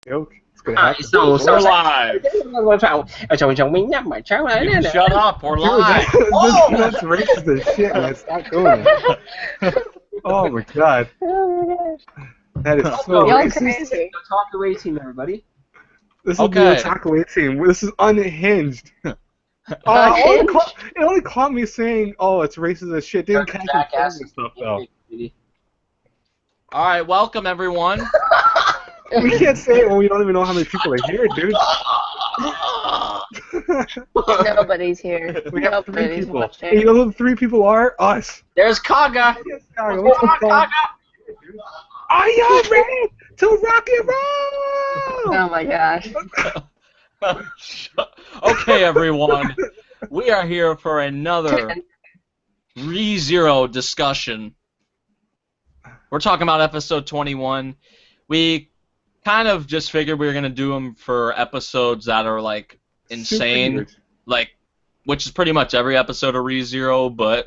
It's gonna happen. We're live. Shut up, we're live. That's racist as shit, man. Stop doing that. Oh my god. That is so racist. Otaku A Team, everybody. This is the Otaku A Team. This is unhinged. It only caught me saying, "Oh, it's racist as shit." Didn't catch me saying stuff though. All right, welcome everyone. We can't say it when we don't even know how many people are here, dude. Nobody's here. We have 3 people. watching. And you know who the 3 people are? Us. There's Kaga. Yes, Kaga. What's up, Kaga? Are you ready to rock and roll? Oh my gosh. Okay, everyone. We are here for another ReZero discussion. We're talking about episode 21. We kind of just figured we were going to do them for episodes that are, like, insane. Like, which is pretty much every episode of ReZero, but,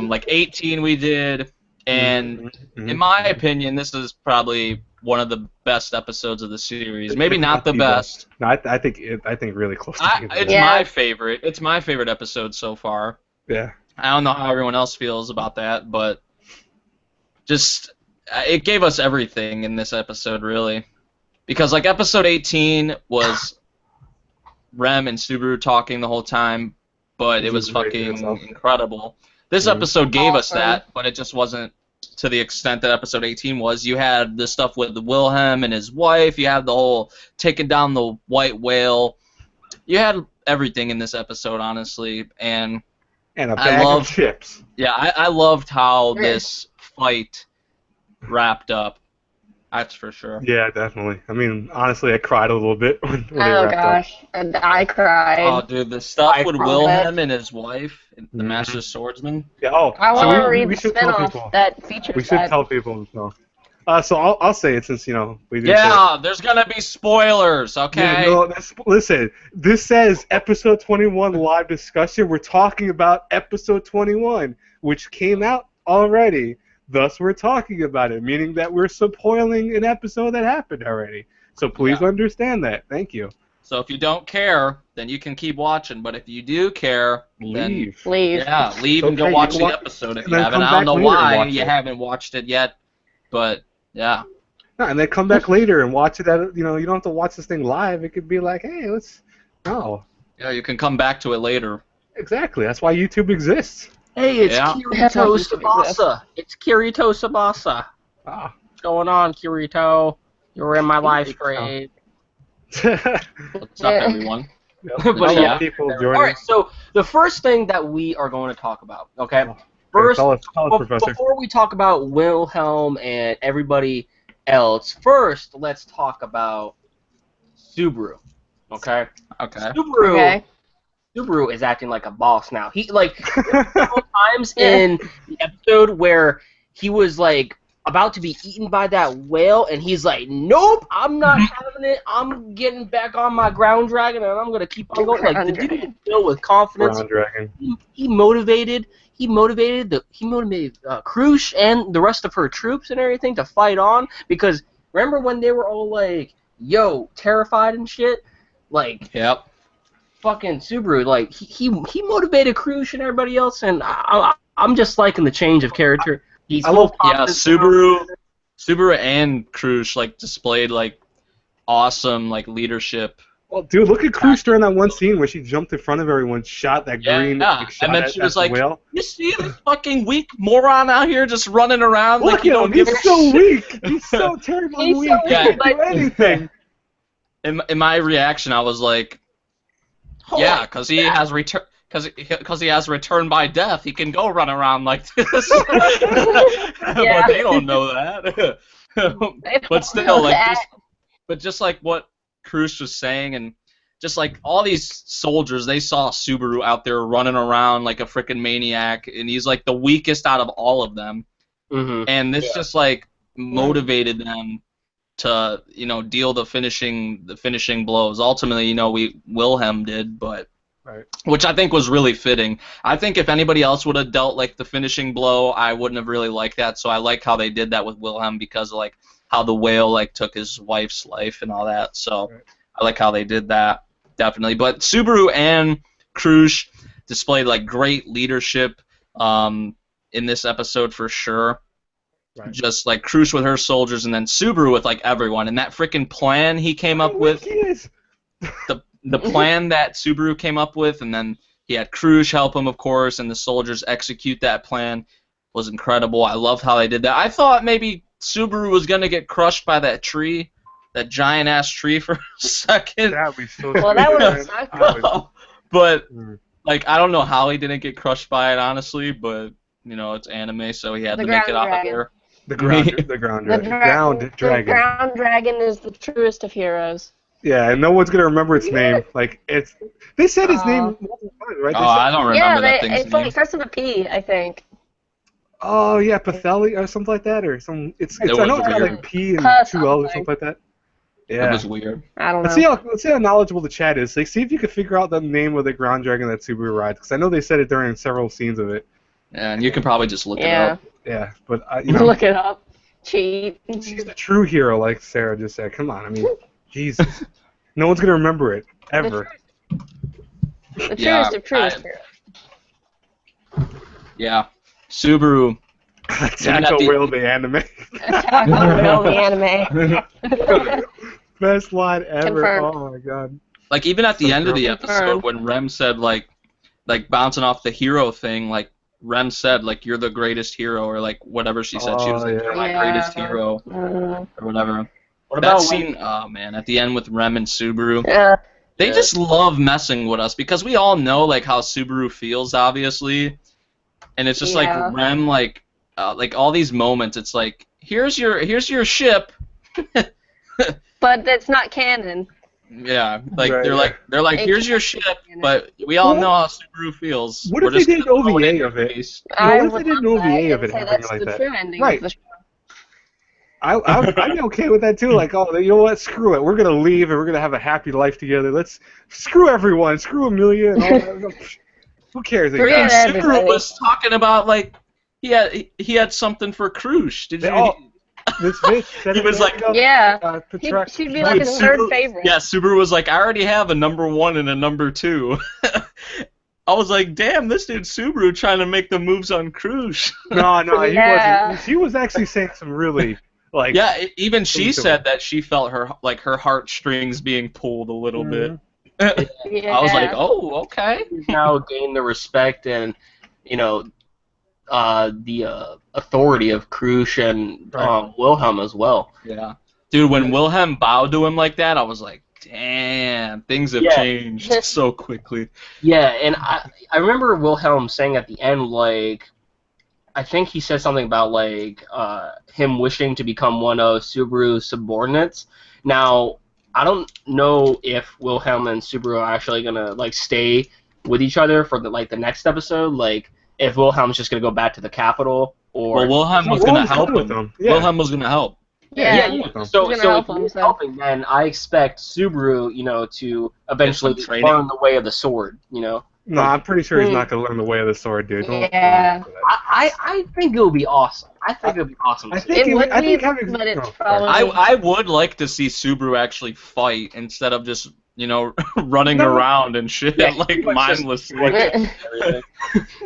like, 18 we did. And in my opinion, this is probably one of the best episodes of the series. Maybe not the best. No, I think really close to it. It's my favorite. It's my favorite episode so far. Yeah. I don't know how everyone else feels about that, but just it gave us everything in this episode, really. Because like episode 18 was Rem and Subaru talking the whole time, but it was fucking incredible. This episode gave us that, but it just wasn't to the extent that episode 18 was. You had the stuff with Wilhelm and his wife. You had the whole taking down the white whale. You had everything in this episode, honestly, and a bag of chips. Yeah, I loved how this fight wrapped up. That's for sure. Yeah, definitely. I mean, honestly, I cried a little bit when they Oh wrapped up. gosh, and I cried. Oh, dude, the stuff with Wilhelm and his wife, the Master Swordsman. Yeah. I want to read we the should tell spinoff people. that features We should that. tell people. So I'll say it since we did. Yeah, there's gonna be spoilers. Okay. Yeah, no, listen, this says episode 21 live discussion. We're talking about episode 21, which came out already. Thus, we're talking about it, meaning that we're spoiling an episode that happened already. So please understand that. Thank you. So if you don't care, then you can keep watching. But if you do care, then Leave. yeah, leave and go watch the episode if you haven't. I don't know why you haven't watched it yet, but yeah. No, and then come back later and watch it. You don't have to watch this thing live. It could be like, hey, let's. No. Yeah, you can come back to it later. Exactly. That's why YouTube exists. Hey, it's Kirito Sabasa. It's Kirito Sabasa. Ah. What's going on, Kirito? You were in my live stream. What's up, everyone? But yeah. People All right, so the first thing that we are going to talk about, okay? First, tell us, Professor. before we talk about Wilhelm and everybody else, first let's talk about Subaru. Okay? Okay. Subaru is acting like a boss now. He several times in the episode where he was like about to be eaten by that whale, and he's like, "Nope, I'm not having it. I'm getting back on my ground dragon, and I'm gonna keep on going." Like the dude is filled with confidence. Ground dragon. He motivated Krush and the rest of her troops and everything to fight on, because remember when they were all like, "Yo," terrified and shit, like. Yep. Fucking Subaru, like he motivated Krush and everybody else, and I'm just liking the change of character. Subaru and Krush like displayed like awesome like leadership. Well, dude, look at Krush during that one scene where she jumped in front of everyone, shot that green, shot and then she was like, whale. "You see this fucking weak moron out here just running around Look like you don't give a He's so weak. He's so terribly weak. He can't do anything. In my reaction, I was like. Yeah, because he has because he has return by death. He can go run around like this. But they don't know that. But still, just like what Krush was saying, and just like all these soldiers, they saw Subaru out there running around like a freaking maniac, and he's like the weakest out of all of them. And this just like motivated them to deal the finishing blows. Ultimately, Wilhelm did, but which I think was really fitting. I think if anybody else would have dealt like the finishing blow, I wouldn't have really liked that. So I like how they did that with Wilhelm because of like how the whale like took his wife's life and all that. So I like how they did that, definitely. But Subaru and Krush displayed like great leadership in this episode for sure. Right. Just like Krush with her soldiers, and then Subaru with like everyone, and that freaking plan he came up with. The plan that Subaru came up with, and then he had Krush help him, of course, and the soldiers execute that plan was incredible. I loved how they did that. I thought maybe Subaru was gonna get crushed by that tree, that giant ass tree for a second. That'd be so Well, that stupid, would man. suck. But like I don't know how he didn't get crushed by it, honestly. But you know it's anime, so he had The to make it ground out of dragon. there. The ground dragon. The Ground The dragon. ground dragon is the truest of heroes. Yeah, and no one's gonna remember its name. Like it's. They said his name multiple times, right? Oh, They said, I don't remember that thing's it's name. like starts with a P, I think. oh yeah, Patheli or something like that, or some. It's. It I know was it's got weird. like P and Huh, two L's or something. something like that. It Yeah. was weird. I don't know. Let's see how knowledgeable the chat is. Like, see if you can figure out the name of the ground dragon that Subaru rides, because I know they said it during several scenes of it. Yeah, and you can probably just look it Yeah. up. Yeah, but you know, Look it up. Cheat. she's the true hero, like Sarah just said. Come on, I mean, Jesus, no one's gonna remember it ever. The Yeah, truest of truest heroes. Yeah, Subaru. Attack at on the- Whale, the anime. Attack on Whale, the anime. Best line ever. Confirmed. Oh my god. Like even at the end of the Confirmed. episode when Rem said like bouncing off the hero thing, like Rem said like you're the greatest hero or like whatever she said. She was Oh, like yeah. you're my Yeah. greatest hero or whatever. What That about scene, oh man, at the end with Rem and Subaru. Yeah. They Yeah. just love messing with us because we all know like how Subaru feels, obviously, and it's just Yeah. like Rem, like all these moments. It's like here's your ship. But it's not canon. Yeah, like Right, they're like It here's your ship, but we all Well, know how Subaru feels. what We're if they just did an gonna throw it in OVA your of it? face. I what if would they did an love that OVA of and it say happening that's like the that? true ending Right. of the show. I'd be okay with that too. Like, oh, you know what? Screw it. We're gonna leave and we're gonna have a happy life together. Let's screw everyone. Screw Amelia and all that. Who cares? They Forget got- it. Subaru was talking about like he had something for Krush. Did you? This bitch said He it was a like- minute ago. Yeah. Petrarch- She'd be like Dude, his third Subaru- favorite. Yeah, Subaru was like, I already have a number 1 and a number 2. I was like, damn, this dude Subaru trying to make the moves on Krush. No, he Yeah. wasn't. She was actually saying some really like. Yeah, even she Some- said that she felt her heartstrings being pulled a little bit. Yeah. I was like, oh, okay. He's now gained the respect and the authority of Krush and Right. Wilhelm as well. Yeah. Dude, when Wilhelm bowed to him like that, I was like, damn, things have Yeah. changed so quickly. Yeah, and I remember Wilhelm saying at the end, like, I think he said something about, like, him wishing to become one of Subaru's subordinates. Now, I don't know if Wilhelm and Subaru are actually going to, like, stay with each other for, the next episode. Like, if Wilhelm's just going to go back to the capital, or... Well, Wilhelm was Well, going to he's help good with him. them. Yeah. Wilhelm was going to help. Yeah. he's with them. So, He's so gonna if help him, he's so. helping, then I expect Subaru, to eventually Get some training. learn the way of the sword, No, I'm pretty sure he's not gonna learn the way of the sword, dude. Don't- Yeah. I think it would be awesome. I think it would be awesome. I to think It would I be, think having but it's oh, probably... I would like to see Subaru actually fight instead of just, running around and shit, Yeah, like, he was just- mindlessly. everything.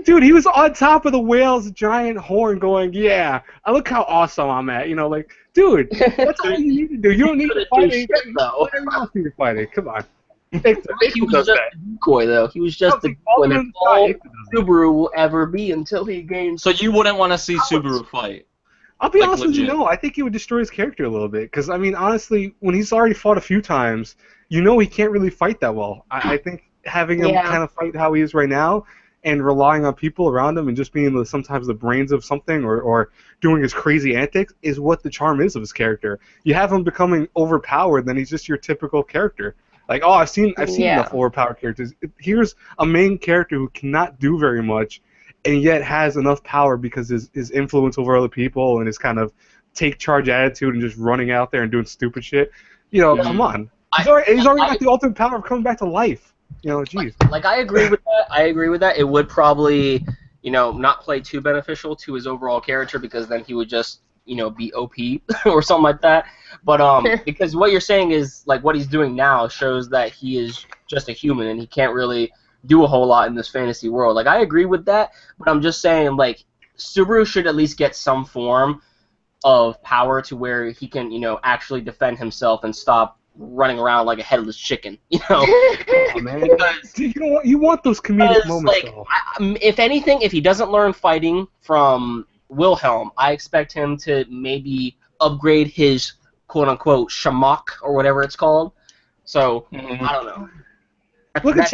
Dude, he was on top of the whale's giant horn going, yeah, I look how awesome I'm at. Like, dude, that's all you need to do. You don't need to fight anything. though. Whatever else you're fighting. Come on. Ichta He was does just that. a decoy, though. He was just the All decoy in that the sky, all Ichta does that. Subaru will ever be until he gains. So you wouldn't want to see Subaru fight? I'll be Like, honest with you, legit. no. I think he would destroy his character a little bit. Because, I mean, honestly, when he's already fought a few times, he can't really fight that well. I think having him Yeah. kind of fight how he is right now and relying on people around him and just being sometimes the brains of something or doing his crazy antics is what the charm is of his character. You have him becoming overpowered, then he's just your typical character. Like, oh, I've seen Yeah. enough overpowered characters. Here's a main character who cannot do very much, and yet has enough power because his influence over other people and his kind of take charge attitude and just running out there and doing stupid shit. Come on. He's already got the ultimate power of coming back to life. Jeez. Like, I agree with that. It would probably, not play too beneficial to his overall character because then he would just, be OP or something like that. But because what you're saying is like what he's doing now shows that he is just a human and he can't really do a whole lot in this fantasy world. Like I agree with that, but I'm just saying like Subaru should at least get some form of power to where he can, actually defend himself and stop running around like a headless chicken, Oh, man. You want those comedic moments, like, though. If anything, if he doesn't learn fighting from Wilhelm, I expect him to maybe upgrade his quote-unquote shamok or whatever it's called. So, I don't know. Look at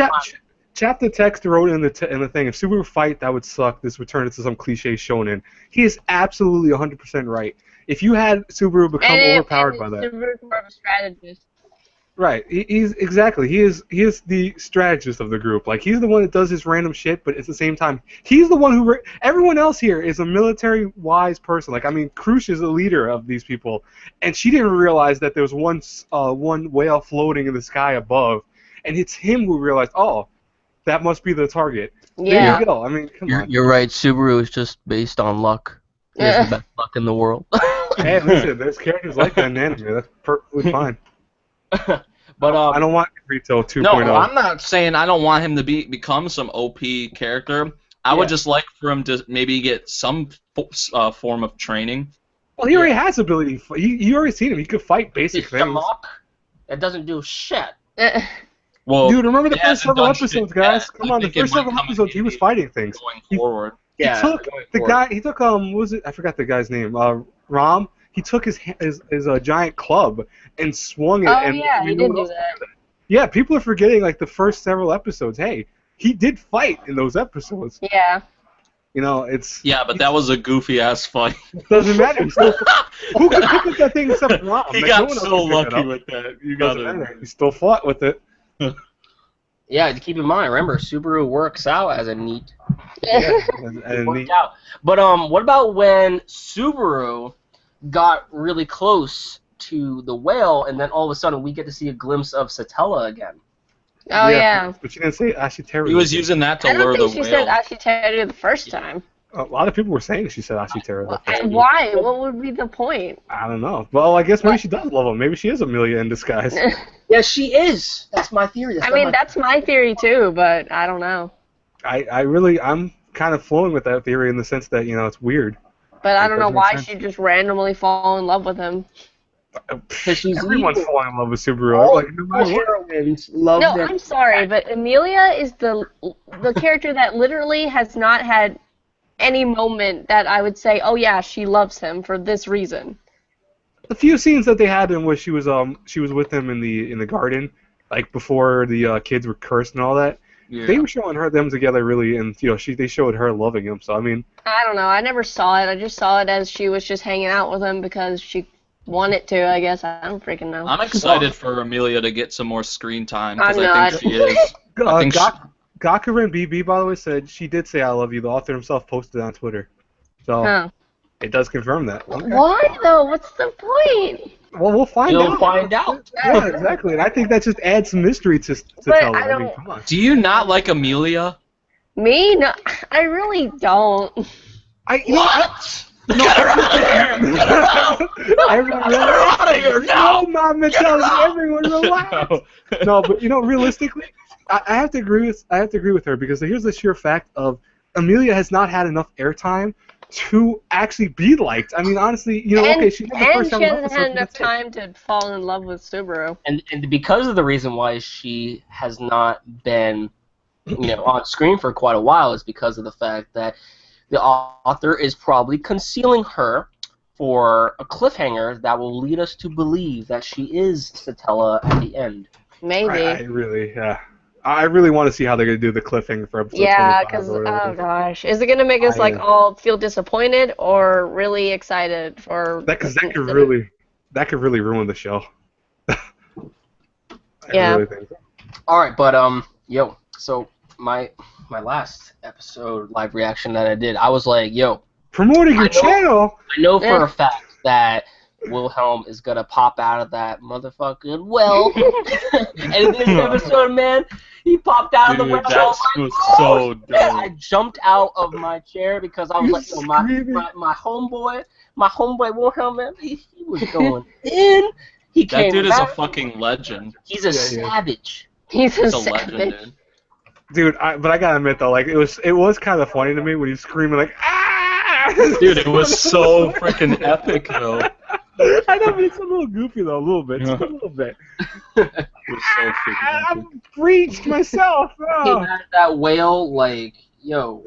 Chapter Text wrote in the thing, if Subaru fight, that would suck. This would turn into some cliche shonen. He is absolutely 100% right. If you had Subaru become overpowered by that. Subaru's more of a strategist. Right. He's exactly. He is the strategist of the group. Like he's the one that does this random shit, but at the same time, he's the one who. Everyone else here is a military-wise person. Like I mean, Krush is the leader of these people, and she didn't realize that there was one whale floating in the sky above, and it's him who realized, oh, that must be the target. Yeah. There you go. I mean, come on. You're right. Subaru is just based on luck. He has the best luck in the world. Hey, listen, there's characters like that in anime. That's perfectly fine. But I don't want Rito 2.0. No, I'm not saying I don't want him to become some OP character. I would just like for him to maybe get some form of training. Well, he already has ability. You already seen him. He could fight basic things. Shamok, that doesn't do shit. Well, Dude, remember the first several done episodes, shit guys? yet. Come I on, the think it first might several come in episodes, he was handy fighting things. going forward. He took what was it? I forgot the guy's name. Ram. He took his giant club and swung it. Oh, and yeah, he did do that. Yeah, people are forgetting like the first several episodes. Hey, he did fight in those episodes. Yeah. It's. Yeah, but that was a goofy ass fight. It doesn't matter. Who could pick up that thing except Ram? He Like, got no one else so could pick it lucky up. with that. You Doesn't got matter. He still fought with it. Yeah, to keep in mind, remember, Subaru works out as a neat. And Worked out. But what about when Subaru got really close to the whale, and then all of a sudden we get to see a glimpse of Satella again? Oh, yeah. But she didn't say Ashiteru. He was using that to I lure don't the think she whale. said Ashiteru the first time. A lot of people were saying she said Ashiteru. the first time. Why? What would be the point? I don't know. Well, I guess maybe she does love him. Maybe she is Amelia in disguise. Yeah, she is. That's my theory. That's my theory too, but I don't know. I'm kind of flowing with that theory in the sense that, it's weird. But I It don't know does make why sense. she'd just randomly fall in love with him. she's Everyone's evil. falling in love with Subaru. All Like, no matter what. heroines love No, them. I'm sorry, but Amelia is the character that literally has not had any moment that I would say, oh yeah, she loves him for this reason. The few scenes that they had in which she was with him in the garden, like before the kids were cursed and all that. Yeah. They were showing them together really, and they showed her loving him. So I mean, I don't know. I never saw it. I just saw it as she was just hanging out with him because she wanted to, I guess. I don't freaking know. I'm excited for Amelia to get some more screen time because I'm I think she is. I think Gakura and BB, by the way, said she did say I love you. The author himself posted it on Twitter, so Huh. it does confirm that. Okay. Why though? What's the point? Well, we'll find out. You'll find out. Yeah, exactly. And I think that just adds some mystery to But tell. I I mean, don't- come on. Do you not like Amelia? Me? No, I really don't. What? Get her out of here! Get her out! Everyone Get her out of here now! No, Mom, telling everyone relax. No, but realistically, I have to agree with her because here's the sheer fact of Amelia has not had enough airtime to actually be liked. I mean, honestly, okay, she had the first she time hasn't had enough time to fall in love with Subaru. And because of the reason why she has not been, on screen for quite a while is because of the fact that the author is probably concealing her for a cliffhanger that will lead us to believe that she is Satella at the end. Maybe. I really want to see how they're gonna do the cliffhanger for episode 25 because or whatever. oh gosh, is it gonna make us all feel disappointed or really excited for? Because that could really ruin the show. Yeah. I really think so. All right, but so my last episode live reaction that I did, I was like, Promoting your channel. I know for a fact that Wilhelm is gonna pop out of that motherfucking well. And in this episode, man, he popped out of the well. That was so dope. I jumped out of my chair because I was like, yo, my homeboy Wilhelm, man, he was going in. He came That dude back. is a fucking legend. He's a savage. He's He's a a legend, savage. dude. Dude, but I gotta admit though, like it was kind of funny to me when he's screaming like ah. Dude, it was so freaking epic though. I know, but it's a little goofy though, a little bit, just a little bit. It was so freaking epic. I've breached myself. Came Oh. out of that whale like, yo,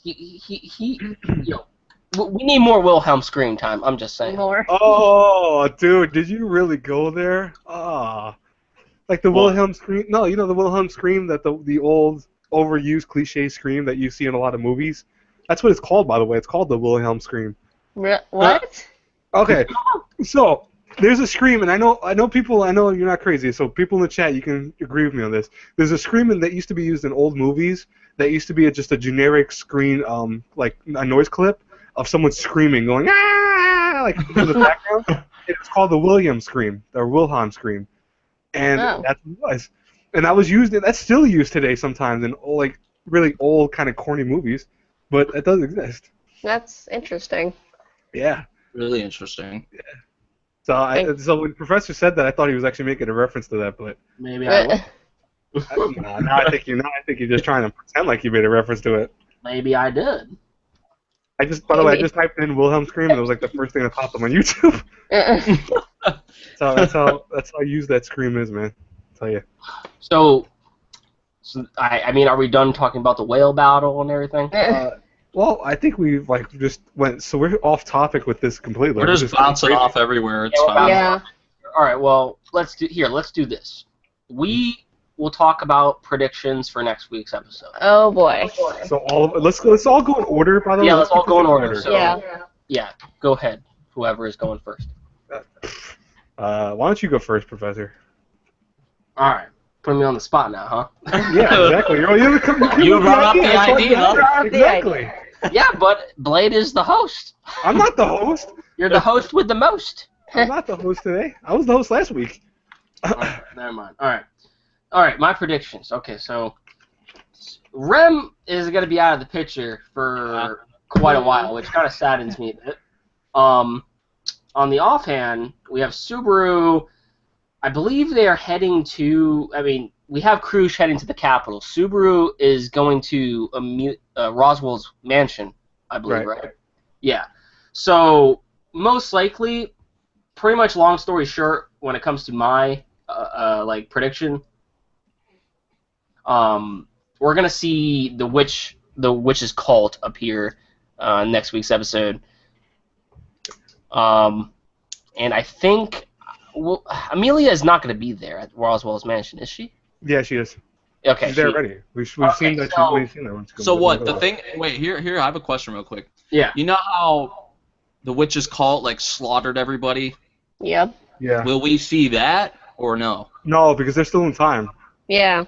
yo. We need more Wilhelm scream time. I'm just saying. More. Oh, dude, did you really go there? Ah, like the Wilhelm scream. No, you know the Wilhelm scream, that the old overused cliche scream that you see in a lot of movies. That's what it's called, by the way. It's called the Wilhelm scream. What? Okay, so there's a scream, and I know people. I know you're not crazy, so people in the chat, you can agree with me on this. There's a screaming that used to be used in old movies. That used to be just a generic screen, like a noise clip of someone screaming, going ah, like in the background. It's called the Wilhelm scream, or Wilhelm scream, and that's what it was. And that was used. That's still used today sometimes in like really old kind of corny movies, but it does exist. That's interesting. Yeah. Really interesting. So so when Professor said that, I thought he was actually making a reference to that, but Maybe I will. now I think you're just trying to pretend like you made a reference to it. Maybe I did. By the way, I just typed in Wilhelm scream, and it was like the first thing that popped up on YouTube. So that's how used that scream is, man. I'll tell you. So I mean, are we done talking about the whale battle and everything? Well, I think we've like just went. So we're off topic with this completely. We're just bouncing off everywhere. It's fine. Yeah. All right. Well, let's do this. We will talk about predictions for next week's episode. Oh boy. So let's all go in order, by the way. Yeah, let's all go in order. So, Yeah. yeah, go ahead. Whoever is going first. Why don't you go first, Professor? All right. Putting me on the spot now, huh? Yeah, exactly. You brought up the idea. Exactly. Yeah, but Blade is the host. I'm not the host. You're the host with the most. I'm not the host today. I was the host last week. All right, never mind. All right. My predictions. Okay, so Rem is going to be out of the picture for quite a while, which kind of saddens me a bit. On the offhand, we have Subaru. I believe they are heading to. I mean, we have Krush heading to the capital. Subaru is going to Roswell's mansion, I believe, right? Yeah. So most likely, pretty much long story short, when it comes to my like prediction, we're gonna see the witch's cult appear next week's episode. And I think Amelia is not going to be there at Roswell's mansion, is she? Yeah, she is. Okay. She's there already. We've seen that. We've seen that one. So what? The thing. Wait, here. I have a question, real quick. Yeah. You know how the witch's cult like slaughtered everybody? Yep. Yeah. Will we see that or no? No, because they're still in time. Yeah.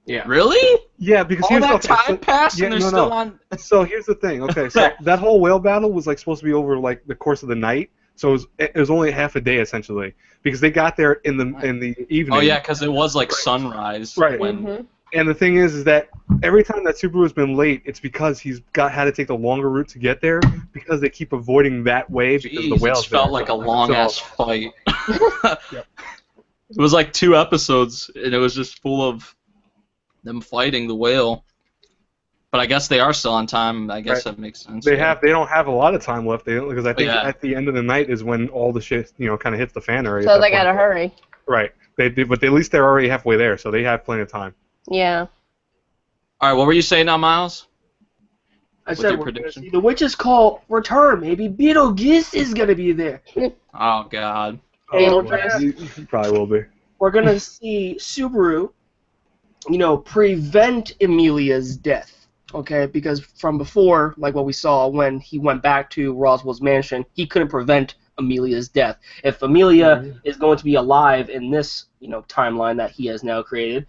Yeah. Really? Yeah, because All here's that the time passed and they're still on. So here's the thing. Okay, so that whole whale battle was like supposed to be over like the course of the night. So it was only half a day essentially because they got there in the evening. Oh yeah, because it was like sunrise. Right. When, And the thing is that every time that Subaru has been late, it's because he's had to take the longer route to get there because they keep avoiding that way because the whales. It felt like a long ass fight. It was like 2 episodes, and it was just full of them fighting the whale. But I guess they are still on time. I guess that makes sense. They don't have a lot of time left because I think Yeah. at the end of the night is when all the shit kind of hits the fan area. So they gotta hurry. Right. They do, but at least they're already halfway there, so they have plenty of time. Yeah. All right, what were you saying now, Miles? I With said your we're gonna prediction? see the witch's cult return. Maybe Beetlejuice is going to be there. Oh God. Hey, Oh, Andreas. you probably will be. We're going to see Subaru, prevent Emilia's death. Okay, because from before, like what we saw when he went back to Roswell's mansion, he couldn't prevent Amelia's death. If Amelia is going to be alive in this, timeline that he has now created,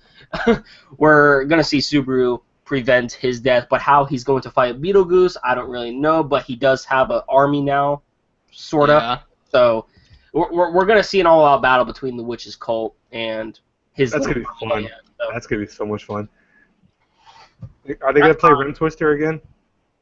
we're gonna see Subaru prevent his death. But how he's going to fight Beetlejuice, I don't really know. But he does have an army now, sorta. Yeah. So we're gonna see an all-out battle between the witch's cult and his. That's gonna be fun. Yeah, so. That's gonna be so much fun. Are they gonna play Rim Twister again?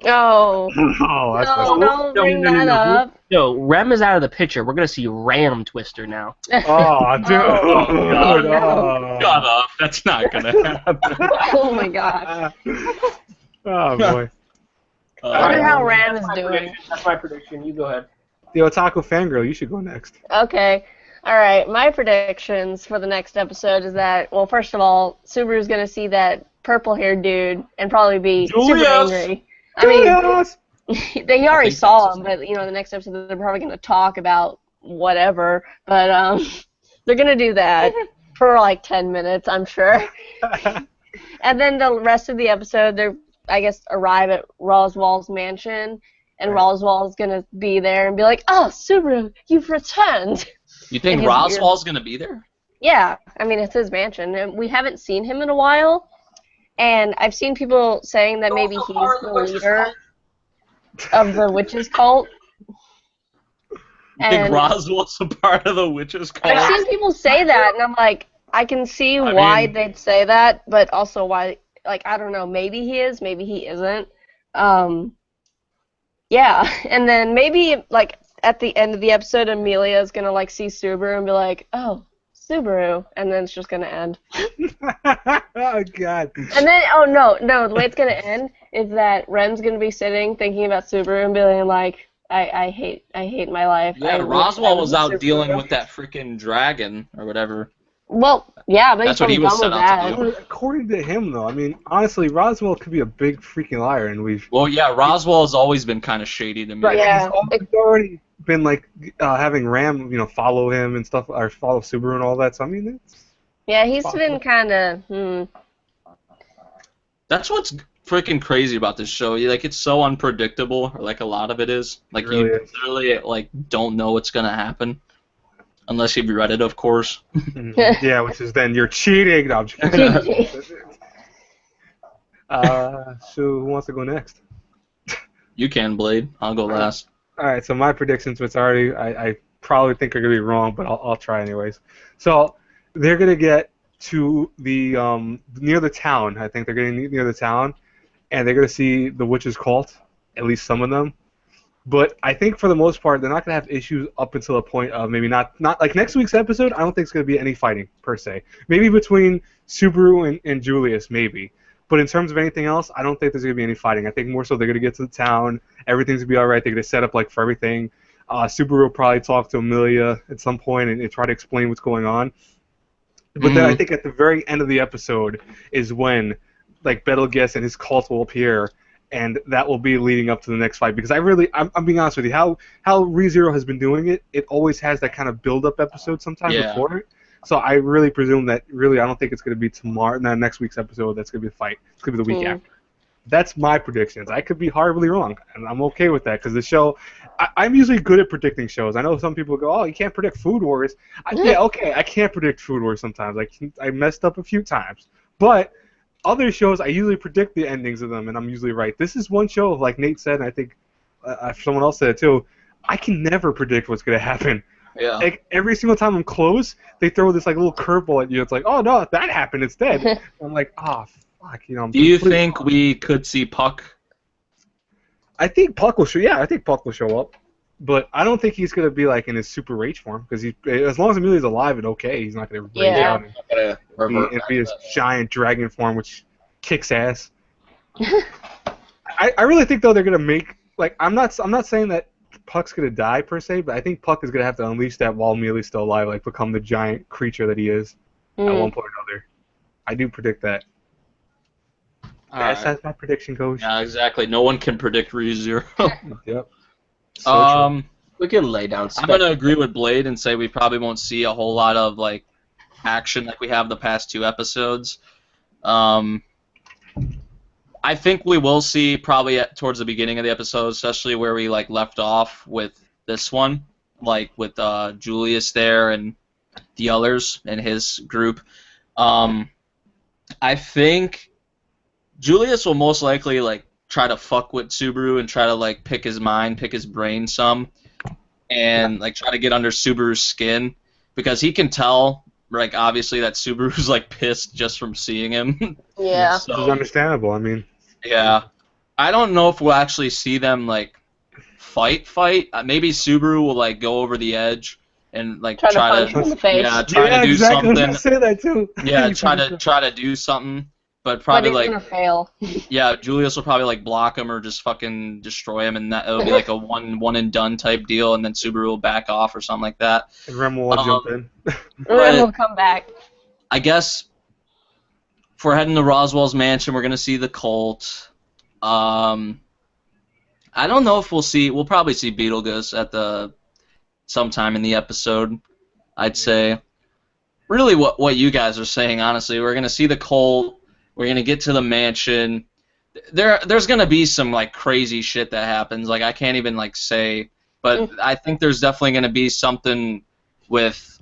Oh. Oh, that's No, don't bring that up. No, Rem is out of the picture. We're gonna see Ram Twister now. Oh, dude. Oh, no. Oh. Shut up. That's not gonna happen. Oh my god. Oh boy. I wonder how Ram is That's my doing. prediction. That's my prediction. You go ahead. The Otaku Fan Girl, you should go next. Okay. Alright, my predictions for the next episode is that, well, first of all, Subaru's gonna see that purple-haired dude and probably be super Julius! angry. I mean, Yes! he already think saw that's him, but, the next episode they're probably gonna talk about whatever, but, they're gonna do that for, like, 10 minutes, I'm sure. And then the rest of the episode, they're, I guess, arrive at Roswell's mansion, and Right. Roswell's gonna be there and be like, "Oh, Subaru, you've returned." You think In his Roswell's gonna be there? Yeah, I mean, it's his mansion, and we haven't seen him in a while, and I've seen people saying that maybe he's the leader of the witches cult. You And think Roswell's a part of the witches' I've cult? seen people say that, and I'm like, I can see why mean- they'd say that, but also why, like, I don't know, maybe he is, maybe he isn't. Yeah, and then maybe, like, at the end of the episode, Amelia is gonna, like, see Subaru and be like, "Oh, Subaru," and then it's just gonna end. Oh god. And then, oh no, the way it's gonna end is that Ren's gonna be sitting thinking about Subaru and being like, I hate my life. Yeah, I wish Roswell I was a out Subaru." dealing with that freaking dragon or whatever. Well, yeah, but That's he's what he was done with set out to that. do. According to him, though, I mean, honestly, Roswell could be a big freaking liar, and we've. Well, yeah, Roswell has always been kind of shady to me. Right, Yeah. he's already been like having Ram, follow him and stuff, or follow Subaru and all that. So I mean, it's. Yeah, he's Possible. been kind of. That's what's freaking crazy about this show. Like, it's so unpredictable, or like a lot of it is. Like, It really you is. literally like don't know what's gonna happen, unless you've read it, of course. Yeah, which is then you're cheating. No, I'm just kidding. So who wants to go next? You can, Blade. I'll go last. All right, so my predictions, which I probably think are gonna be wrong, but I'll try anyways. So they're gonna get to the near the town. I think they're getting near the town, and they're gonna see the witches' cult. At least some of them. But I think for the most part, they're not gonna have issues up until a point of maybe not like next week's episode. I don't think it's gonna be any fighting per se. Maybe between Subaru and Julius, maybe. But in terms of anything else, I don't think there's gonna be any fighting. I think more so they're gonna get to the town. Everything's gonna be all right. They're gonna set up like for everything. Subaru will probably talk to Amelia at some point and try to explain what's going on. But then I think at the very end of the episode is when like Betelgeuse and his cult will appear, and that will be leading up to the next fight. Because I'm being honest with you, how ReZero has been doing it, it always has that kind of build-up episode sometimes before it. So I really presume that I don't think it's going to be tomorrow, not next week's episode. That's going to be the fight. It's going to be the week after. That's my predictions. I could be horribly wrong, and I'm okay with that because the show. I'm usually good at predicting shows. I know some people go, "Oh, you can't predict Food Wars." Yeah, okay, I can't predict Food Wars sometimes. I messed up a few times, but other shows I usually predict the endings of them, and I'm usually right. This is one show, like Nate said, and I think someone else said it too. I can never predict what's going to happen. Yeah. Like every single time I'm close, they throw this like little curveball at you. It's like, oh no, that happened instead. I'm like, oh fuck, Do you think we could see Puck? I think Puck will show. Yeah, I think Puck will show up, but I don't think he's gonna be like in his super rage form because as long as Amelia's alive and okay, he's not gonna rage Yeah. out and be his giant dragon form, which kicks ass. I really think though they're gonna make like I'm not saying that Puck's gonna die per se, but I think Puck is gonna have to unleash that while Amelia's still alive, like become the giant creature that he is at one point or another. I do predict that. That's my prediction, Coach. Yeah, exactly. No one can predict ReZero. Yep. So true. We can lay down. I'm gonna agree with Blade and say we probably won't see a whole lot of like action like we have the past 2 episodes. I think we will see probably towards the beginning of the episode, especially where we like left off with this one, like with Julius there and the others and his group. I think Julius will most likely like try to fuck with Subaru and try to like pick his mind, pick his brain some. and like try to get under Subaru's skin because he can tell, like obviously that Subaru's like pissed just from seeing him. Yeah. Which is understandable. I mean, Yeah, I don't know if we'll actually see them like fight. Maybe Subaru will like go over the edge and like Try to punch him in the face. try to do exactly. I was something. gonna say that too. Yeah, try to do something, but probably But he's like gonna fail. yeah, Julius will probably like block him or just fucking destroy him, and that it'll be like a one and done type deal, and then Subaru will back off or something like that. And Rem will jump in. And then he'll come back. I guess if we're heading to Roswell's mansion, we're gonna see the cult. I don't know if we'll probably see Beetlejuice at sometime in the episode. I'd say. Really, what you guys are saying, honestly, we're gonna see the cult. We're gonna get to the mansion. There's gonna be some like crazy shit that happens. Like I can't even like say, but I think there's definitely gonna be something with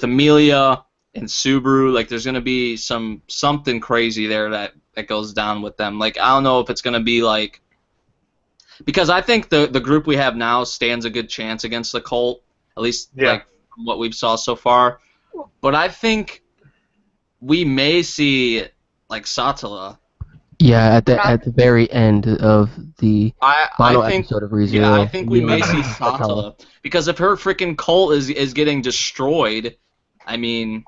Amelia and Subaru. Like there's gonna be something crazy there that goes down with them. Like I don't know if it's gonna be like, because I think the group we have now stands a good chance against the cult, at least like from what we've saw so far. But I think we may see like Satala. Yeah, at the very end of the final I think, episode of ReZero. Yeah, I think we may see Satala because if her freaking cult is getting destroyed, I mean,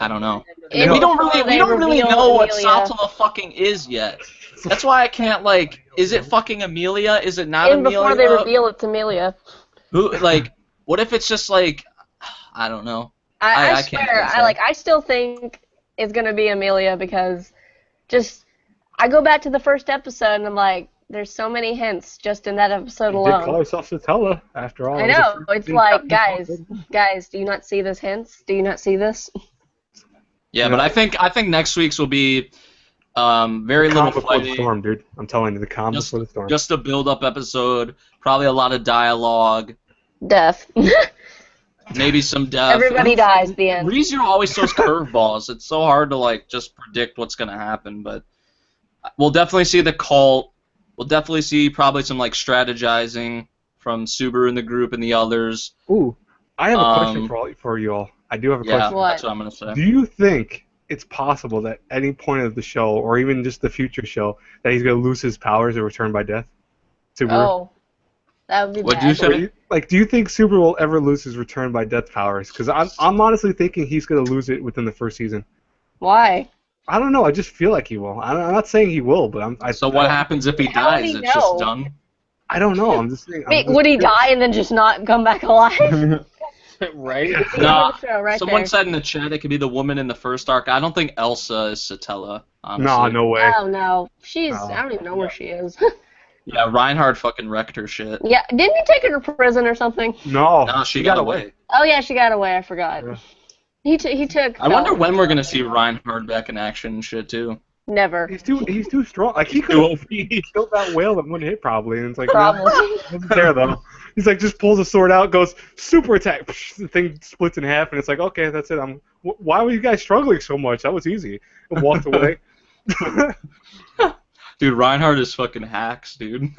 I don't know. And we don't really know what Satala fucking is yet. That's why I can't like. Is it fucking Amelia? Is it not And Amelia? before they reveal it's Amelia. Who like? What if it's just like? I don't know. I can't swear, answer. I still think it's gonna be Amelia because I go back to the first episode and I'm like, there's so many hints just in that episode Did alone. call herself Satella after all. I know. It's like, guys, do you not see this hints? Do you not see this? Yeah, but I think next week's will be very little before the fighting. storm, dude. I'm telling you, the calm before the storm. Just a build-up episode. Probably a lot of dialogue. Death. Maybe some death. Everybody dies at the end. ReZero always throws curveballs. It's so hard to like just predict what's gonna happen, but we'll definitely see the cult. We'll definitely see probably some like strategizing from Subaru and the group and the others. Ooh, I have a question for you all. I do have a question. What? That's what I'm gonna say. Do you think it's possible that at any point of the show, or even just the future show, that he's gonna lose his powers or return by death? Subaru? Oh, that would be What'd bad. you say? Like, do you think Subaru will ever lose his return by death powers? Because I'm honestly thinking he's gonna lose it within the first season. Why? I don't know. I just feel like he will. I'm not saying he will, but So what happens if he How would dies? he It's just know? done. I don't know. I'm just saying. Wait, would he die and then just not come back alive? Right? No, Right someone there. said in the chat it could be the woman in the first arc. I don't think Elsa is Satella, honestly. No, no way. Oh no, she's. No. I don't even know where she is. Yeah, Reinhard fucking wrecked her shit. Yeah, didn't he take her to prison or something? No. No, she got away. Oh yeah, she got away. I forgot. Yeah. He took. I wonder when we're gonna see Reinhard back in action and shit too. Never. He's too strong. Like he could he killed that whale in one hit probably, and it's like Probably. no, wasn't there though. He's like just pulls a sword out, goes super attack. The thing splits in half, and it's like okay, that's it. Why were you guys struggling so much? That was easy. And walked away. Dude, Reinhardt is fucking hacks, dude.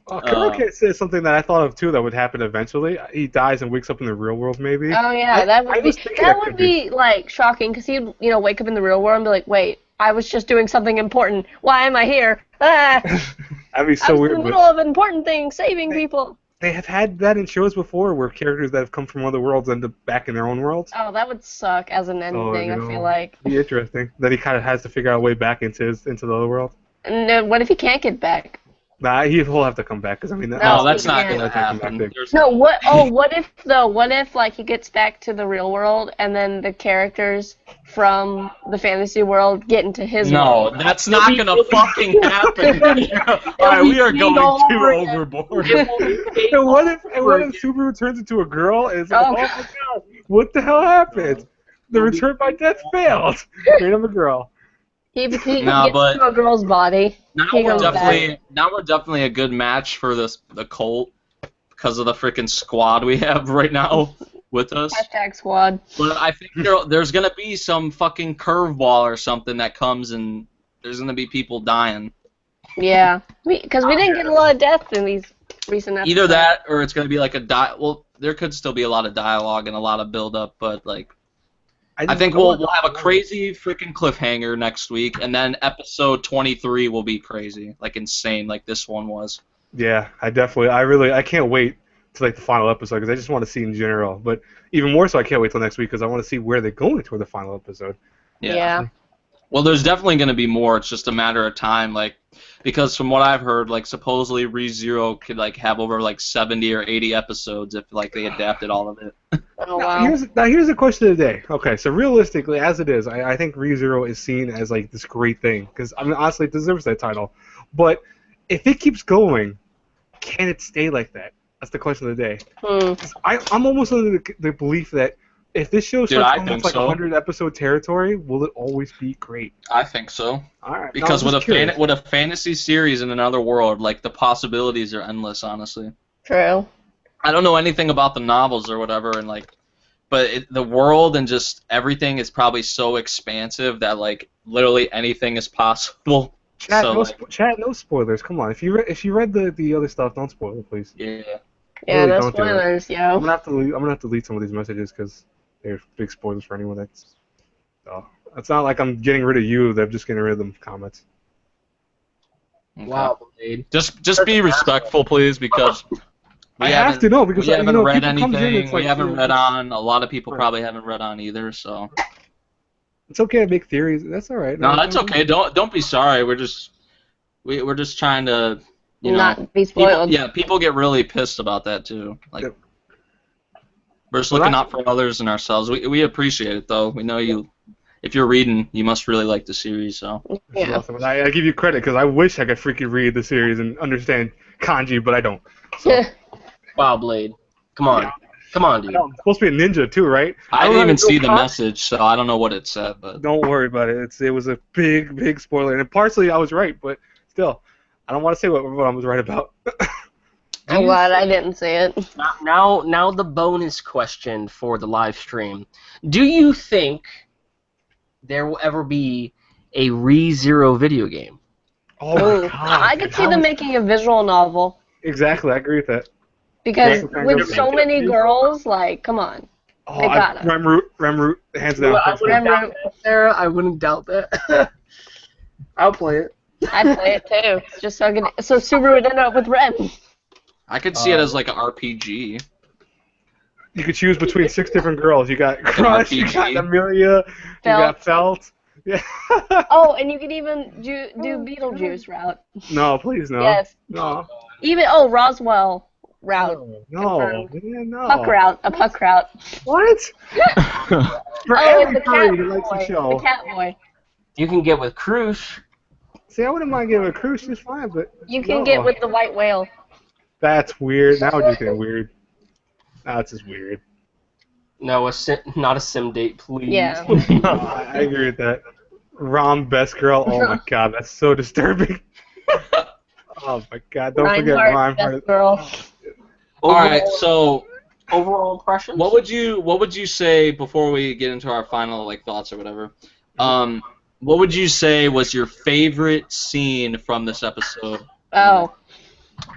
Kuroke says something that I thought of too that would happen eventually. He dies and wakes up in the real world, maybe. Oh yeah, I that would be was thinking that could be. like shocking because he'd wake up in the real world and be like, wait, I was just doing something important. Why am I here? Ah, That'd be I so was weird. in the But middle of an important thing, saving people. they have had that in shows before, where characters that have come from other worlds end up back in their own worlds. Oh, that would suck as an ending. I feel like. It'd be interesting that he kind of has to figure out a way back into the other world. And what if he can't get back? Nah, he'll have to come back because I mean. No, that's not yeah. gonna happen. There's- No, what? Oh, what if though? What if like he gets back to the real world and then the characters from the fantasy world get into his No, world? that's not gonna fucking happen. Alright, we are going too overboard. And what if Subaru turns into a girl and it's like, Oh, oh my god, what the hell happened? The return by death failed. Made him a girl. He No, gets but- to a girl's body. Now He we're goes definitely a good match for the cult because of the freaking squad we have right now with us. Hashtag squad. But I think there's gonna be some fucking curveball or something that comes and there's gonna be people dying. Yeah, because we didn't get a lot of death in these recent episodes. Either that, or it's gonna be like well, there could still be a lot of dialogue and a lot of build up, but like. I think we'll have a crazy freaking cliffhanger next week, and then episode 23 will be crazy, like insane, like this one was. Yeah, I can't wait to like the final episode because I just want to see in general. But even more so, I can't wait till next week because I want to see where they're going toward the final episode. Yeah. Well, there's definitely going to be more. It's just a matter of time, like because from what I've heard, like supposedly ReZero could like have over like 70 or 80 episodes if like they adapted all of it. Oh, wow. Now here's the question of the day. Okay, so realistically, as it is, I think ReZero is seen as like this great thing because I mean honestly, it deserves that title. But if it keeps going, can it stay like that? That's the question of the day. I'm almost under the belief that if this show starts going up like 100 episode territory, will it always be great? I think so. All right. Because with a fantasy series in another world, like the possibilities are endless, honestly. True. I don't know anything about the novels or whatever, and like, but the world and just everything is probably so expansive that like literally anything is possible. Chat, So, no spoilers. Come on, if you read the other stuff, don't spoil it, please. yeah. Yeah, Really, no don't do it. spoilers, yo. I'm gonna have to delete some of these messages because they're big spoilers for anyone that's. It's not like I'm getting rid of you. They're just getting rid of them comments. Okay. Wow, Blade. Just be respectful, please, because I have to know because we haven't read people comes in, anything. it's like, We haven't read on. A lot of people Right. probably haven't read on either. So It's okay to make theories. That's all right. no, that's okay. Don't be sorry. We're just trying to Not be spoiled. People get really pissed about that too. Like Yep. we're just looking out for others and ourselves. We appreciate it though. We know you. If you're reading, you must really like the series. So That's Yeah. awesome. I give you credit because I wish I could freaking read the series and understand kanji, but I don't. So, Wow, Blade. Come on. Yeah. Come on, dude. I'm supposed to be a ninja too, right? I don't didn't even know see the how to go message, so I don't know what it said. But Don't worry about it. It was a big spoiler, and partially I was right, but still, I don't want to say what I was right about. I'm glad I didn't see it. Now the bonus question for the live stream. Do you think there will ever be a ReZero video game? Oh my god! I could see them making a visual novel Exactly, I agree with that. because Yeah. with so many girls, like, come on. Oh, They gotta. Remroot, hands down. I wouldn't doubt that, Sarah. I wouldn't doubt that. I'll play it. I'd play it too, just so Subaru would end up with Rem. I could see it as like an RPG. You could choose between 6 different girls. You got Crush, you got RPG. Amelia, you got Felt. Yeah. Oh, and you could even do Beetlejuice route. No, please no. Yes. No. Even Roswell route. No. Confirmed. Man, no. Puck route. A puck route. What? For Oh, and the everybody cat who likes the boy. show. The cat boy. You can get with Crush. See, I wouldn't mind giving a cruise, just fine, but You can no. get with the white whale. That's weird. Now we're just getting weird. That's just weird. No, not a sim date, please. Yeah. I agree with that. Rom best girl. Oh my god, that's so disturbing. Oh my god, don't forget Reinhardt, Reinhardt. best girl. All right, so Overall impressions? what would you say before we get into our final like thoughts or whatever? What would you say was your favorite scene from this episode? Oh.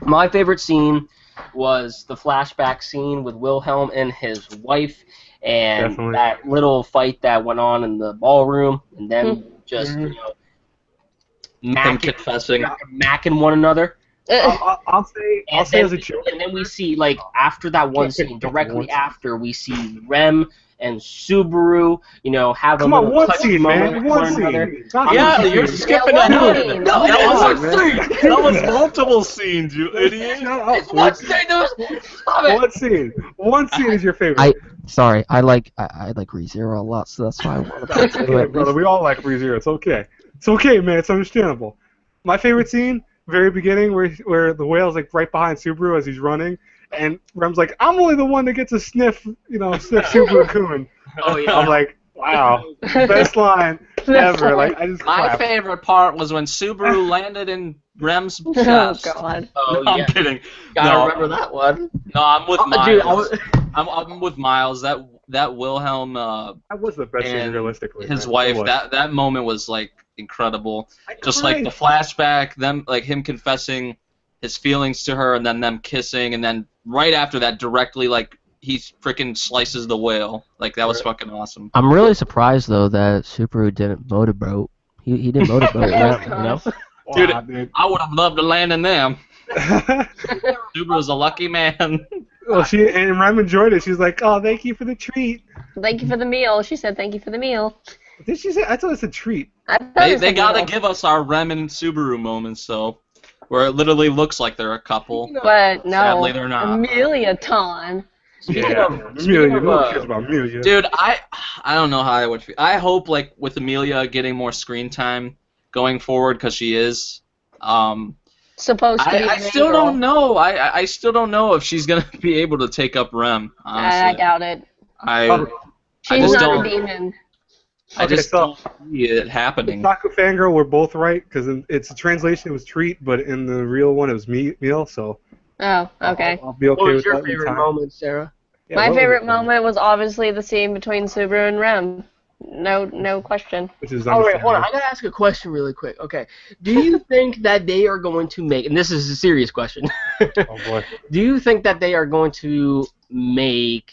My favorite scene was the flashback scene with Wilhelm and his wife, and Definitely. that little fight that went on in the ballroom, and then just Him macking confessing. one another. I'll say as a joke. And then we see, like, after that one scene, directly after, we see Rem and Subaru, have a Come on, little one touchy scene, moment man. with One another. scene. Not Yeah, one you're scene. skipping Yeah, one ahead. scene. No, Yeah, that was man. a scene. That was multiple scenes, you idiot. Shut up, One dude. scene, stop it! One scene. One scene is your favorite. Sorry, I like ReZero a lot, so that's why I want to It's okay, brother. We all like ReZero. It's okay. It's okay, man. It's understandable. My favorite scene, very beginning, where the whale's like right behind Subaru as he's running, and Rem's like, "I'm only the one that gets to sniff Subaru-kun." Oh, yeah. I'm like, wow, best line ever. Like, I just My clapped. favorite part was when Subaru landed in Rem's Oh, chest. God. Oh, No, I'm yeah. kidding. Gotta No. remember that one. No, I'm with Miles. Dude, I'm with Miles. That Wilhelm, That was the best scene, and realistically. his man. wife. It was. That moment was like incredible. Just like the flashback, them like him confessing his feelings to her, and then them kissing, and then right after that, directly like he freaking slices the whale. Like that was fucking awesome. I'm really surprised though that Subaru didn't motorboat. He didn't motorboat, you know? Dude, Wow, dude. I would have loved to land in them. Subaru's a lucky man. Well, and Rem enjoyed it. She's like, "Oh, thank you for the treat." Thank you for the meal. She said, "Thank you for the meal." Did she say? I thought it's a treat. I thought it was They a gotta meal. give us our Rem and Subaru moments, though, where it literally looks like they're a couple. But no, Sadly, they're not. Amelia Ton. Speaking Yeah, of, Amelia. No one cares about Amelia. Dude, I don't know how I would feel. I hope like with Amelia getting more screen time going forward, because she is. Supposed to be. I still girl. don't know. I still don't know if she's gonna be able to take up Rem. Honestly, I doubt it. I She's just not don't- a demon. I Okay, just so- don't see it happening. Otaku Fan Girl were both right because it's a translation. It was treat, but in the real one, it was meal. So Oh, okay. I'll be okay what was with your that. favorite moment, Sarah? Yeah, My what was favorite it? moment was obviously the scene between Subaru and Rem. No question. Which is All right, hold on. understandable. I gotta ask a question really quick. Okay, do you think that they are going to make? And this is a serious question. Oh boy. Do you think that they are going to make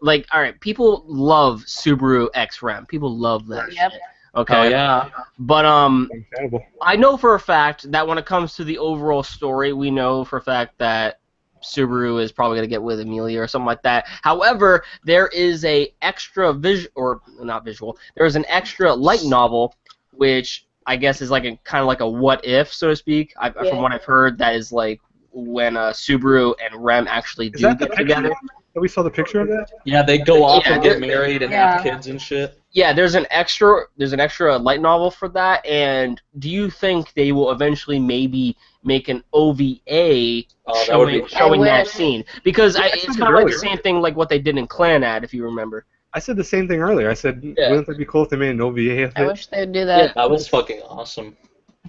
like? All right, people love Subaru X Rem. People love that. Yep. Shit. Okay. Oh yeah. But Understandable. I know for a fact that when it comes to the overall story, we know for a fact that Subaru is probably gonna get with Amelia or something like that. However, there is a extra there is an extra light novel, which I guess is like a kind of like a what if, so to speak. From what I've heard, that is like when Subaru and Rem actually Is do that the get picture? together. That we saw the picture of that? Yeah, they go off Yeah, and get married and yeah. have kids and shit. Yeah, there's an extra light novel for that. And do you think they will eventually maybe make an OVA Oh, that would be. showing I that wish. scene? Because Yeah, it's I said kind of like the earlier. same thing like what they did in Clan Ad, if you remember. I said the same thing earlier. I said, Yeah. wouldn't that be cool if they made an OVA of I it? wish they'd do that. That was fucking awesome.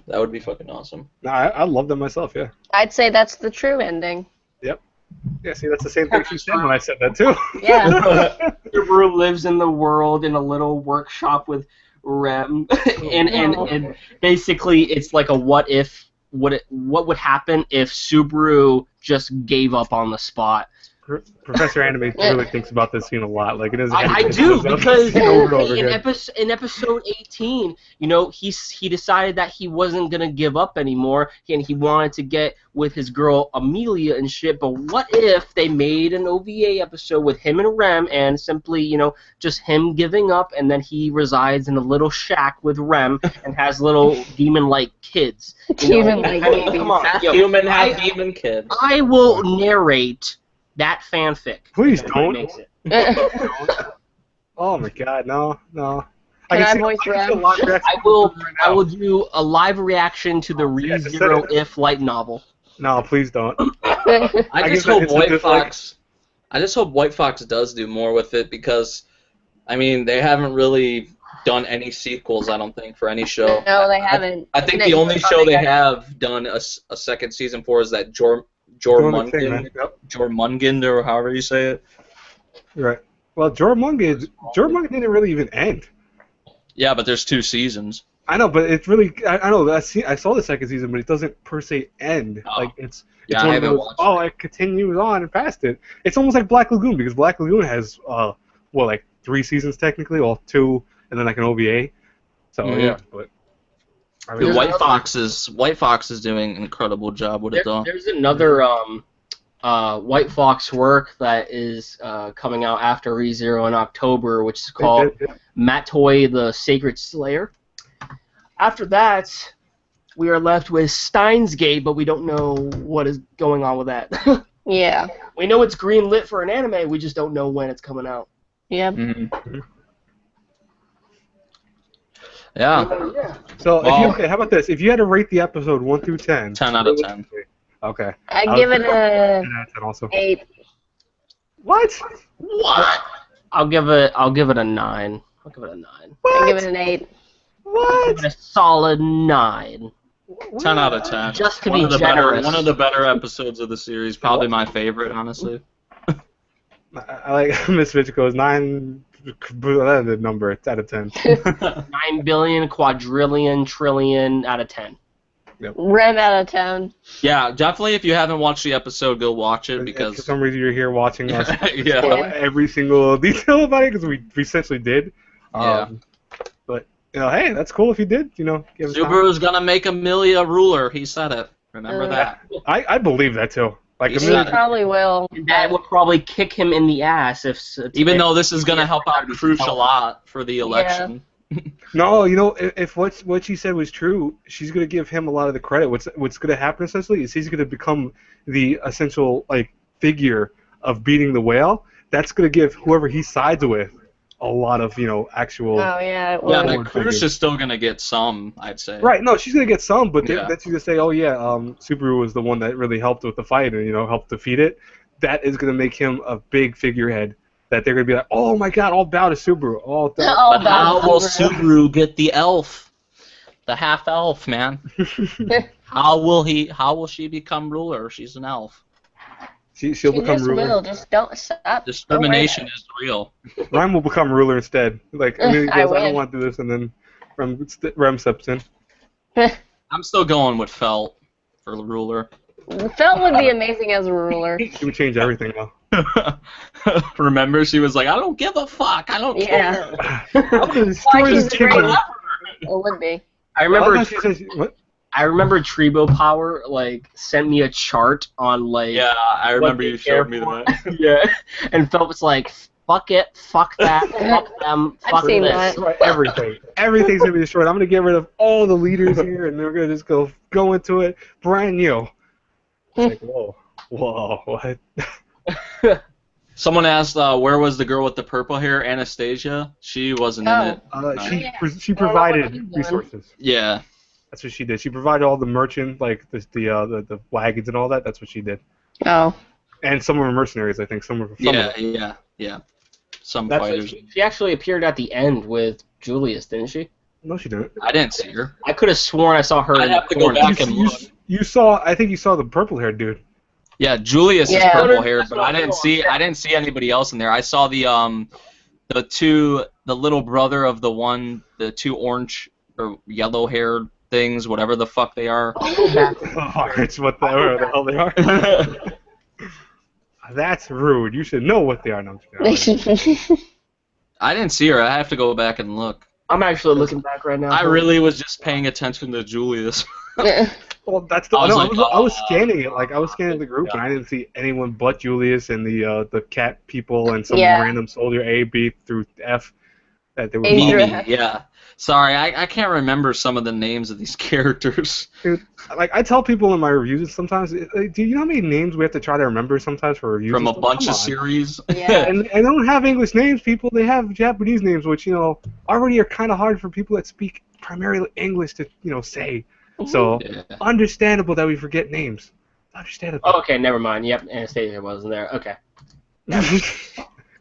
That would be fucking awesome. No, I love that myself. Yeah. I'd say that's the true ending. Yeah. See, that's the same thing she said when I said that too. Yeah. Subaru lives in the world in a little workshop with Rem, and basically it's like a what if, what would happen if Subaru just gave up on the spot. Professor Anime really thinks about this scene a lot. Like it is. I do, because over and over in again. episode 18, he decided that he wasn't gonna give up anymore, and he wanted to get with his girl Amelia and shit. But what if they made an OVA episode with him and Rem, and simply, just him giving up, and then he resides in a little shack with Rem and has little demon-like kids. Demon-like I mean, babies. come on, Half yo, human, half I- demon kid. I will narrate that fanfic. Please if anybody don't. makes it. Oh my God, no. Can I voice see Rem? a live reaction I will. right I now. will do a live reaction to the yeah, just ReZero say it. If light novel. No, please don't. I I just give hope it- White it's like- Fox. I just hope White Fox does do more with it, because, I mean, they haven't really done any sequels. I don't think, for any show. No, they haven't. I think the only show they have done a second season for is that Doing the thing, Jormungand, man. Yep. Jormungand, or however you say it. You're right. Well, Jormungand didn't really even end. Yeah, but there's 2 seasons. I know, but it's really. I know. I saw the second season, but it doesn't per se end. Oh. Like it's Yeah, one I of haven't those. watched Oh, it continues on and past it. It's almost like Black Lagoon, because Black Lagoon has like 3 seasons technically, well 2, and then like an OVA. So Mhm. yeah, but. I Dude, mean, White Fox is doing an incredible job with it, though. There's another White Fox work that is coming out after ReZero in October, which is called Matoi the Sacred Slayer. After that, we are left with Steins Gate, but we don't know what is going on with that. Yeah. We know it's green lit for an anime, we just don't know when it's coming out. Yep. Mhm. Yeah, So Well- how about this? If you had to rate the episode 1 through 10. 10 out of 10. Okay. I'd give it a 10 out of 10 also. 8. What? What? I'll give it a 9. I'll give it a 9. I'd give it an 8. What? Give it a solid 9. 10 out of 10. Just to One be of the generous. one of the better episodes of the series. Probably my favorite, honestly. I like Miss Michiko's 9 the number. It's out of 10. 9 billion, quadrillion, trillion out of 10. Rem out of 10. Yeah, definitely. If you haven't watched the episode, go watch it If because for some reason you're here watching us Yeah. spoil every single detail about it, because we essentially did. Yeah. But hey, that's cool if you did. Give us time. Subaru's gonna make Amelia ruler. He said it. Remember that. I believe that too. Like He He said it. probably will. That would probably kick him in the ass Even though this is gonna help out Crush a lot for the election. No, if what she said was true, she's gonna give him a lot of the credit. What's gonna happen essentially is he's gonna become the essential figure of beating the whale. That's gonna give whoever he sides with a lot of actual. Oh yeah, it Yeah, will. but Crush is still gonna get some, I'd say. Right, no, she's gonna get some, but Yeah. that's gonna say, oh yeah, Subaru was the one that really helped with the fight and helped defeat it. That is gonna make him a big figurehead. That they're gonna be like, oh my god, all bow to Subaru, all down. All But how about will Subaru. Subaru get the elf? The half elf, man. How will she become ruler? She's an elf. She'll She become just ruler. will. Just don't stop. Discrimination is real. Rhyme will become ruler instead. Amelia goes, I I don't win. want to do this, and then Rem steps in. I'm still going with Felt for ruler. Felt would be amazing as a ruler. She would change everything though. Remember, she was like, I don't give a fuck. I don't Yeah. care. I'm gonna Why destroy she's this great. kingdom. It would be. I I remember. love how she says, what? I remember Trebo Power sent me a chart on Yeah, I remember they you care showed me for. that. Yeah, and Phil was like, "Fuck it, fuck that, fuck them, I've fuck seen this." that. Destroy everything. Everything's gonna be destroyed. I'm gonna get rid of all the leaders here, and we're gonna just go into it brand new. It's like, whoa, what? Someone asked, where was the girl with the purple hair, Anastasia? She wasn't in it. No. She provided resources. Yeah. That's what she did. She provided all the merchant, the wagons and all that. That's what she did. Oh. And some were mercenaries, I think. Some were. Yeah. Some That's fighters. She actually appeared at the end with Julius, didn't she? No, she didn't. I didn't see her. I could have sworn I saw her. I'd in have to the go corner. back and look. You saw. I think you saw the purple-haired dude. Yeah, Julius is Yeah. purple haired, That's but what I didn't I'm see anybody else in there. I saw the little brother of the two orange or yellow haired things, whatever the fuck they are. It's whatever the hell they are. That's rude. You should know what they are. No, I'm just kidding. I didn't see her. I have to go back and look. I'm actually looking back right now. I really was just paying attention to Julius. Well, that's the. I was I was scanning it. I was scanning the group, and I didn't see anyone but Julius and the cat people and some Yeah. random soldier A, B through F. That they were. A through Mimi, F. yeah. Sorry, I can't remember some of the names of these characters. Dude, I tell people in my reviews sometimes, do you know how many names we have to try to remember sometimes for reviews? From a and stuff? bunch Come of on. series. Yeah. And they don't have English names, people. They have Japanese names, which already are kind of hard for people that speak primarily English to say. So Yeah. understandable that we forget names. Understandable. Oh, okay, never mind. Yep, Anastasia wasn't there. Okay.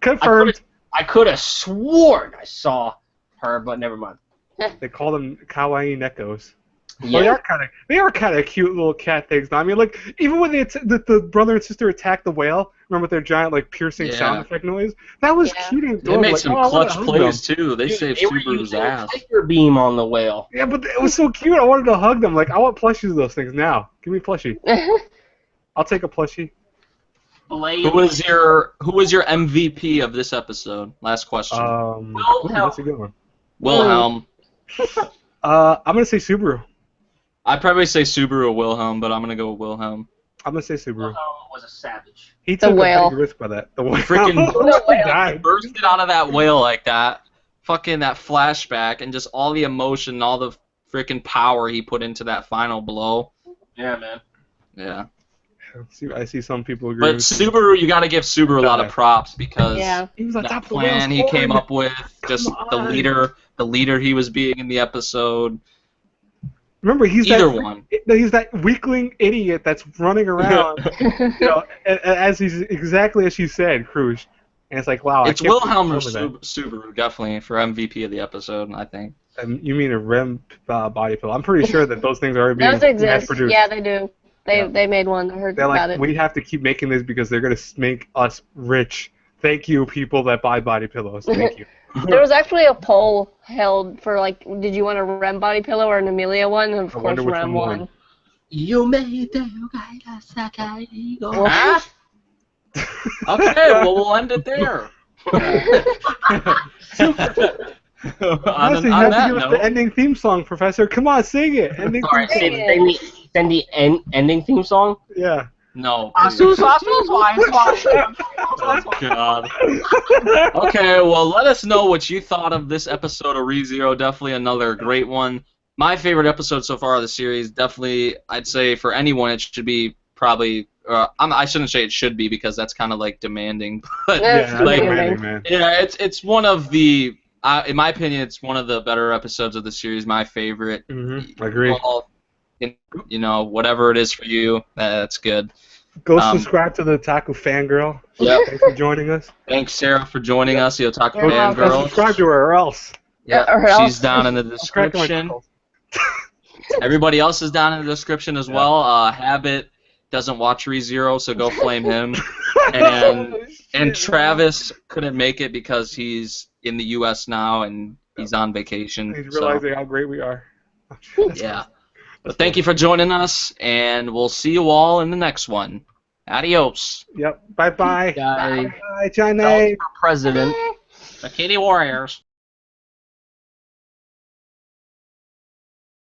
Confirmed. I could have sworn I saw her, but never mind. They call them kawaii nekos. Yeah. Well, they are kind of cute little cat things. Now. I mean, even when the brother and sister attacked the whale, remember with their giant piercing sound effect noise? That was Yeah. cute and They adorable. made some I wanna clutch hug plays them. too. They saved They were Subaru's using ass. a Tiger beam on the whale. Yeah, but it was so cute. I wanted to hug them. I want plushies of those things now. Give me a plushie. I'll take a plushie. Who was your MVP of this episode? Last question. That's a good one. Wilhelm. I'm gonna say Subaru. I'd probably say Subaru or Wilhelm, but I'm gonna go with Wilhelm. I'm gonna say Subaru. Was a savage. He took whale. a big risk by that. The whale. Freaking died. bursted out of that whale like that. Fucking that flashback and just all the emotion, all the freaking power he put into that final blow. Yeah, man. Yeah. I see some people agree. But with Subaru, you got to give Subaru a lot of props because Yeah. He was on that top of the plan he whale's came horn. up with, just the on. leader he was being in the episode. Remember, he's that weakling idiot that's running around, as he's exactly as you said, Crush. And it's like, wow. It's I can't Wilhelm or believe that. Subaru, definitely, for MVP of the episode, I think. You mean a REM body pill? I'm pretty sure that those things are already being Those exist. mass-produced. Yeah, they do. They made one. I heard They're about like, it. we have to keep making this because they're gonna make us rich Thank you, people that buy body pillows. Thank you. There was actually a poll held for like, did you want a Rem body pillow or an Amelia one? And of I course, wonder which Rem one won. won. Huh? Okay, well, we'll end it there. Honestly, you have to give us the ending theme song, Professor. Come on, sing it. Ending Sorry, theme song. send the ending theme song. Yeah. No. Asus, Oh, God. Okay, well, let us know what you thought of this episode of ReZero. Definitely another great one. My favorite episode so far of the series, definitely, I'd say for anyone, it should be probably. I shouldn't say it should be because that's kind of like demanding. But Yeah, like, demanding, man. yeah, it's one of the. In my opinion, it's one of the better episodes of the series. My favorite. Mm-hmm. I agree. Well, you know, whatever it is for you, that's good. Go subscribe to the Otaku Fan Girl. Yep. Thanks for joining us. Thanks, Sarah, for joining us, the Otaku You're Fan welcome. Girl. Subscribe to her or else. Yeah, Or else. she's down in the I'm cracking my description. knuckles. Everybody else is down in the description as well. Habit doesn't watch ReZero, so go flame him. And Travis couldn't make it because he's in the U.S. now and he's on vacation. He's so, realizing how great we are. yeah. But thank you for joining us, and we'll see you all in the next one. Adios. Yep. Bye-bye. Guy. Bye, Johnny. For president. The Kitty Warriors.